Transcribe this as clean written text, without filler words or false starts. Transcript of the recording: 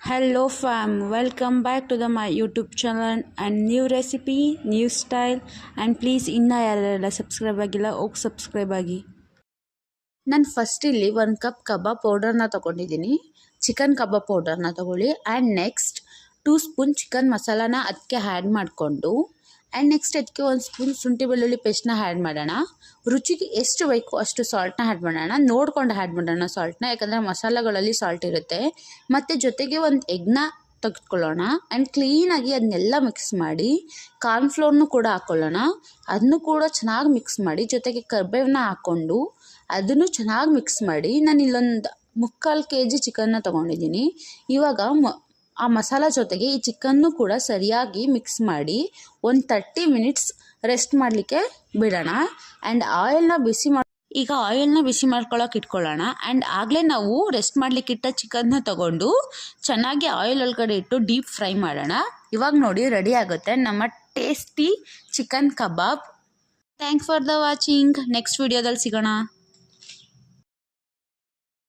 Hello fam, welcome back to my YouTube channel and new recipe, new style and please ಯಾರೆಲ್ಲ subscribe ಆಗಿಲ್ಲ ಹೋಗಿ subscribe ಆಗಿ. ನಾನು first ಇಲ್ಲಿ 1 ಕಪ್ ಕಬಾಬ್ ಪೌಡರ್ನ ತೊಗೊಂಡಿದ್ದೀನಿ. ಚಿಕನ್ ಕಬಾಬ್ ಪೌಡರ್ನ ತೊಗೊಳ್ಳಿ ಆ್ಯಂಡ್ ನೆಕ್ಸ್ಟ್ 2 ಸ್ಪೂನ್ ಚಿಕನ್ ಮಸಾಲಾನ ಅದಕ್ಕೆ ಆ್ಯಡ್ ಮಾಡಿಕೊಂಡು ಆ್ಯಂಡ್ ನೆಕ್ಸ್ಟ್ ಅದಕ್ಕೆ 1 ಸ್ಪೂನ್ ಶುಂಠಿ ಬೆಳ್ಳುಳ್ಳಿ ಪೇಸ್ಟ್ನ ಆ್ಯಡ್ ಮಾಡೋಣ. ರುಚಿಗೆ ಎಷ್ಟು ಬೇಕೋ ಅಷ್ಟು ಸಾಲ್ಟ್ನ ಆ್ಯಡ್ ಮಾಡೋಣ, ನೋಡ್ಕೊಂಡು ಆ್ಯಡ್ ಮಾಡೋಣ ಸಾಲ್ಟ್ನ, ಯಾಕಂದರೆ ಮಸಾಲೆಗಳಲ್ಲಿ ಸಾಲ್ಟ್ ಇರುತ್ತೆ. ಮತ್ತು ಜೊತೆಗೆ ಒಂದು ಎಗ್ನ ತೆಗೆದುಕೊಳ್ಳೋಣ ಆ್ಯಂಡ್ ಕ್ಲೀನಾಗಿ ಅದನ್ನೆಲ್ಲ ಮಿಕ್ಸ್ ಮಾಡಿ ಕಾರ್ನ್ಫ್ಲೋರ್ನು ಕೂಡ ಹಾಕ್ಕೊಳ್ಳೋಣ. ಅದನ್ನು ಕೂಡ ಚೆನ್ನಾಗಿ ಮಿಕ್ಸ್ ಮಾಡಿ ಜೊತೆಗೆ ಕರ್ಬೇವನ್ನ ಹಾಕ್ಕೊಂಡು ಅದನ್ನು ಚೆನ್ನಾಗಿ ಮಿಕ್ಸ್ ಮಾಡಿ ನಾನು ಇಲ್ಲೊಂದು 3/4 kg ಚಿಕನ್ನ ತೊಗೊಂಡಿದ್ದೀನಿ. ಇವಾಗ ಆ ಮಸಾಲ ಜೊತೆಗೆ ಈ ಚಿಕನ್ನು ಕೂಡ ಸರಿಯಾಗಿ ಮಿಕ್ಸ್ ಮಾಡಿ ಒಂದು 30 ಮಿನಿಟ್ಸ್ ರೆಸ್ಟ್ ಮಾಡಲಿಕ್ಕೆ ಬಿಡೋಣ. ಆ್ಯಂಡ್ ಆಯಿಲ್ನ ಬಿಸಿ ಮಾಡ್ಕೊಳ್ಳೋಕೆ ಇಟ್ಕೊಳ್ಳೋಣ. ಆ್ಯಂಡ್ ಆಗಲೇ ನಾವು ರೆಸ್ಟ್ ಮಾಡಲಿಕ್ಕಿಟ್ಟ ಚಿಕನ್ನ ತೊಗೊಂಡು ಚೆನ್ನಾಗಿ ಆಯಿಲ್ ಒಳಗಡೆ ಇಟ್ಟು ಡೀಪ್ ಫ್ರೈ ಮಾಡೋಣ. ಇವಾಗ ನೋಡಿ ರೆಡಿ ಆಗುತ್ತೆ ನಮ್ಮ tasty chicken kebab. Thanks for the watching. Next ವಿಡಿಯೋದಲ್ಲಿ ಸಿಗೋಣ.